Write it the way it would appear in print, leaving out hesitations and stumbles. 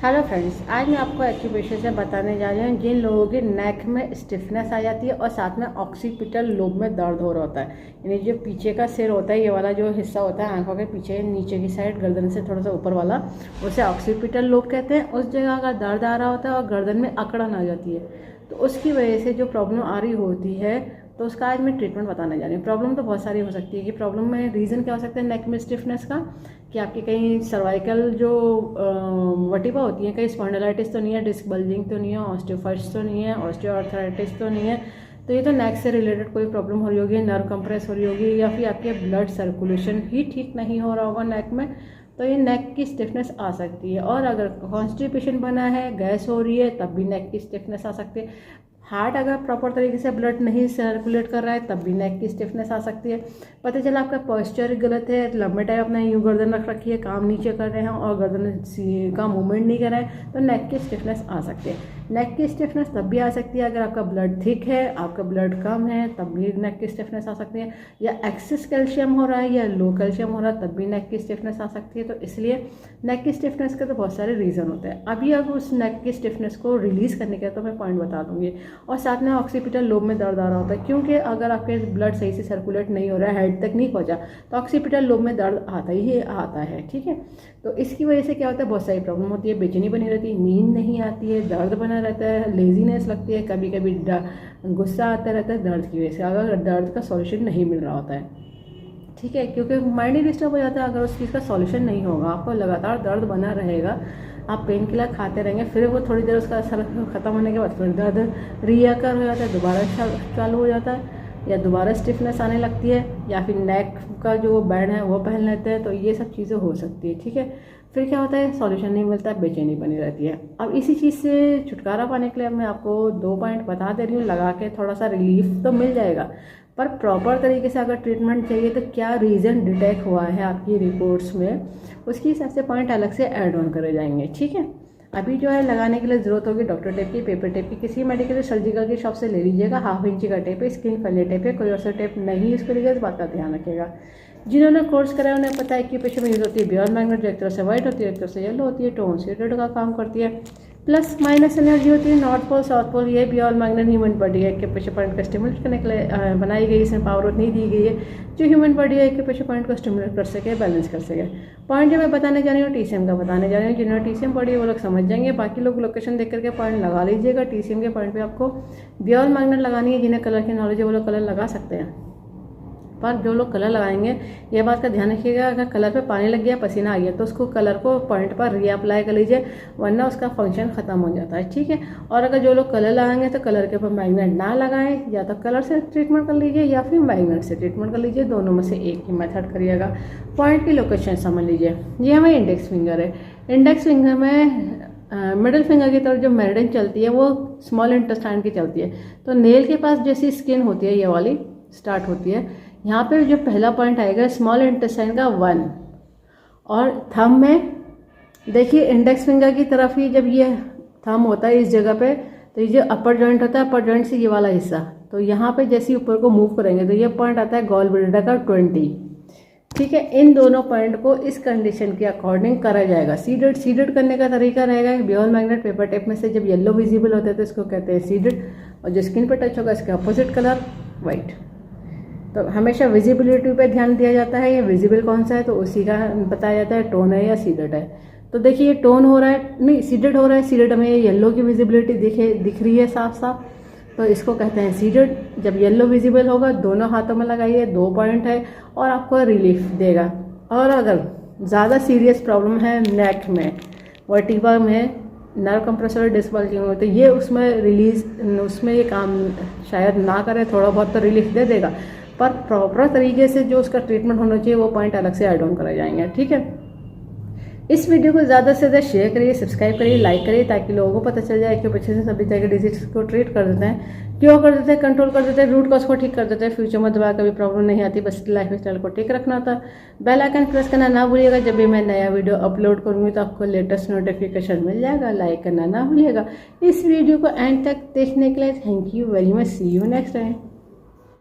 Hello friends, आज मैं आपको एक्यूप्रेशर से बताने जा रही हूँ जिन लोगों की नेक में स्टिफनेस आ जाती है और साथ में ऑक्सीपिटल लोब में दर्द हो रहा होता है। यानी जो पीछे का सिर होता है, ये वाला जो हिस्सा होता है आंखों के पीछे नीचे की साइड गर्दन से थोड़ा सा ऊपर वाला, उसे ऑक्सीपिटल लोब कहते हैं। उस जगह का दर्द आ रहा होता है और गर्दन में अकड़न आ जाती है, तो उसकी वजह से जो प्रॉब्लम आ रही होती है, तो उसका आज मैं ट्रीटमेंट बताने जा रही हूँ। प्रॉब्लम तो बहुत सारी हो सकती है कि प्रॉब्लम में रीज़न क्या हो सकता है नेक में स्टिफनेस का, कि आपकी कहीं सर्वाइकल जो वर्टिब्रा होती है, कहीं स्पॉन्डिलाइटिस तो नहीं है, डिस्क बल्जिंग तो नहीं है, ऑस्टियोफाइटिस तो नहीं है, ऑस्टियोआर्थराइटिस तो नहीं है, तो ये तो नेक से रिलेटेड कोई प्रॉब्लम हो रही होगी, नर्व कंप्रेस हो रही होगी, या फिर आपके ब्लड सर्कुलेशन ही ठीक नहीं हो रहा होगा नेक में, तो ये नेक की स्टिफनेस आ सकती है। और अगर कॉन्स्टिपेशन बना है, गैस हो रही है, तब भी नेक की स्टिफनेस आ सकती है। हार्ट अगर प्रॉपर तरीके से ब्लड नहीं सर्कुलेट कर रहा है, तब भी नेक की स्टिफनेस आ सकती है। पता चला आपका पोस्चर गलत है, लंबे टाइम अपना यूँ गर्दन रख रखी है, काम नीचे कर रहे हैं और गर्दन का मूवमेंट नहीं कर रहा है, तो नेक की स्टिफनेस आ सकती है। नेक की स्टिफनेस तब भी आ सकती है अगर आपका ब्लड थिक है, आपका ब्लड कम है, तब भी नेक की स्टिफनेस आ सकती है। या एक्सेस कैल्शियम हो रहा है या लो कैल्शियम हो रहा है, तब भी नेक की स्टिफनेस आ सकती है। तो इसलिए नेक की स्टिफनेस के तो बहुत सारे रीज़न होते हैं। अभी अब उस नेक की स्टिफनेस को रिलीज़ करने के तो मैं पॉइंट बता दूंगी। और साथ में ऑक्सीपिटल लोब में दर्द आ रहा होता है, क्योंकि अगर आपके ब्लड सही से सर्कुलेट नहीं हो रहा है, हेड तक नहीं पहुंचा, तो ऑक्सीपिटल लोब में दर्द आता ही आता है। ठीक है, तो इसकी वजह से क्या होता है, बहुत सारी प्रॉब्लम होती है। बेचैनी बनी रहती है, नींद नहीं आती है, दर्द बना रहता है, लेजीनेस लगती है, कभी कभी गुस्सा आता रहता है दर्द की वजह से, अगर दर्द का सॉल्यूशन नहीं मिल रहा होता है। ठीक है, क्योंकि माइंड ही डिस्टर्ब हो जाता है। अगर उस चीज़ का सॉल्यूशन नहीं होगा, आपको लगातार दर्द बना रहेगा, आप पेन किलर खाते रहेंगे, फिर वो थोड़ी देर उसका असर खत्म होने के बाद फिर दर्द रियाकर हो जाता है, दोबारा चालू हो जाता है, या दोबारा स्टिफनेस आने लगती है, या फिर नेक का जो बैंड है वो पहन लेते हैं। तो ये सब चीज़ें हो सकती है। ठीक है, फिर क्या होता है, सॉल्यूशन नहीं मिलता, बेचैनी बनी रहती है। अब इसी चीज़ से छुटकारा पाने के लिए मैं आपको 2 पॉइंट बता दे रही हूँ, लगा के थोड़ा सा रिलीफ तो मिल जाएगा। पर प्रॉपर तरीके से अगर ट्रीटमेंट चाहिए तो क्या रीज़न डिटेक्ट हुआ है आपकी रिपोर्ट्स में, उसके हिसाब से पॉइंट अलग से ऐड ऑन करे जाएंगे। ठीक है, अभी जो है लगाने के लिए ज़रूरत होगी डॉक्टर टेप की, पेपर टेप की, किसी मेडिकल सर्जिकल की शॉप से ले लीजिएगा। 1/2 इंच का टेप है, स्किन फ्रेंडली टेप है, कोई और सा टेप नहीं यूज़ करिएगा, इस बात का ध्यान रखिएगा। जिन्होंने कोर्स कराया उन्हें पता है कि पेशे में यूज़ होती है बियॉन्ड मैग्नेट, जो एक तरफ से वाइट होती है, एक तरफ से येलो होती है, टोन सीडेड का काम करती है, प्लस माइनस एनर्जी होती है, नॉर्थ पोल साउथ पोल। ये बियॉन्ड मैग्नेट ह्यूमन बॉडी है के प्रेशर पॉइंट को स्टिमुलेट करने के लिए बनाई गई, इसमें पावर नहीं दी गई है जो ह्यूमन बॉडी है के प्रेशर पॉइंट को स्टिमुलेट कर सके, बैलेंस कर सके। पॉइंट जो मैं बताने जा रही हूँ टीसीएम का बताने जा रही हूँ। जिन्होंने टीसीएम पढ़ी है वो लोग समझ जाएंगे, बाकी लोग लोकेशन देख करके पॉइंट लगा लीजिएगा। टीसीएम के पॉइंट पे आपको बियॉन्ड मैग्नेट लगानी है। जिन्हें कलर की नॉलेज है वो लोग कलर लगा सकते हैं, पर जो लोग कलर लगाएंगे ये बात का ध्यान रखिएगा, अगर कलर पे पानी लग गया, पसीना आ गया, तो उसको कलर को पॉइंट पर रीअप्लाई कर लीजिए, वरना उसका फंक्शन खत्म हो जाता है। ठीक है, और अगर जो लोग कलर लगाएंगे तो कलर के ऊपर मैग्नेट ना लगाएं, या तो कलर से ट्रीटमेंट कर लीजिए या फिर मैग्नेट से ट्रीटमेंट कर लीजिए, दोनों में से एक ही मेथड करिएगा। पॉइंट की लोकेशन समझ लीजिए। ये हमारी इंडेक्स फिंगर है। इंडेक्स फिंगर में मिडिल फिंगर की तरफ जो मेरिडियन चलती है वो स्मॉल इंटेस्टाइन की चलती है, तो नेल के पास जैसी स्किन होती है ये वाली स्टार्ट होती है। यहाँ पे जो पहला पॉइंट आएगा स्मॉल इंटेस्टाइन का 1, और थंब में देखिए इंडेक्स फिंगर की तरफ ही जब ये थंब होता है इस जगह पे, तो ये जो अपर जॉइंट होता है, अपर जॉइंट से ये वाला हिस्सा, तो यहाँ पे जैसे ही ऊपर को मूव करेंगे तो ये पॉइंट आता है गॉल ब्लैडर का 20। ठीक है, इन दोनों पॉइंट को इस कंडीशन के अकॉर्डिंग करा जाएगा। सीडेड करने का तरीका रहेगा बियॉन्ड मैग्नेट पेपर टेप में से जब येलो विजिबल होता है तो इसको कहते हैं सीडेड, और जो स्किन पर टच होगा इसके अपोजिट कलर वाइट। तो हमेशा विजिबिलिटी पे ध्यान दिया जाता है, ये विजिबल कौन सा है तो उसी का बताया जाता है, टोन है या सीडेड है। तो देखिए टोन हो रहा है, नहीं सीडेड हो रहा है, सीडेड में येलो की विजिबिलिटी दिख रही है साफ साफ, तो इसको कहते हैं सीडेड। जब येलो विजिबल होगा दोनों हाथों में लगाइए, 2 पॉइंट है और आपको रिलीफ देगा। और अगर ज़्यादा सीरियस प्रॉब्लम है नेक में, वर्टिब्रा में, नर्व कंप्रेसर, डिस्क बल्जिंग हो, तो ये उसमें ये काम शायद ना करे, थोड़ा बहुत तो रिलीफ दे देगा, पर प्रॉपर तरीके से जो उसका ट्रीटमेंट होना चाहिए वो पॉइंट अलग से ऐड ऑन कराए जाएंगे। ठीक है, इस वीडियो को ज़्यादा से ज़्यादा शेयर करिए, सब्सक्राइब करिए, लाइक करिए, ताकि लोगों को पता चल जाए कि बच्चे से सभी तरह के डिजीज को ट्रीट कर देते हैं, क्यों कर देते हैं, कंट्रोल कर देते हैं, रूट कॉज को ठीक कर देते हैं, फ्यूचर में दोबारा कभी प्रॉब्लम नहीं आती। बस लाइफ स्टाइल को ठीक रखना था। बेल आइकन प्रेस करना ना भूलिएगा, जब भी मैं नया वीडियो अपलोड करूँगी तो आपको लेटेस्ट नोटिफिकेशन मिल जाएगा। लाइक करना ना भूलिएगा। इस वीडियो को एंड तक देखने के लिए thank you very much. See you next time.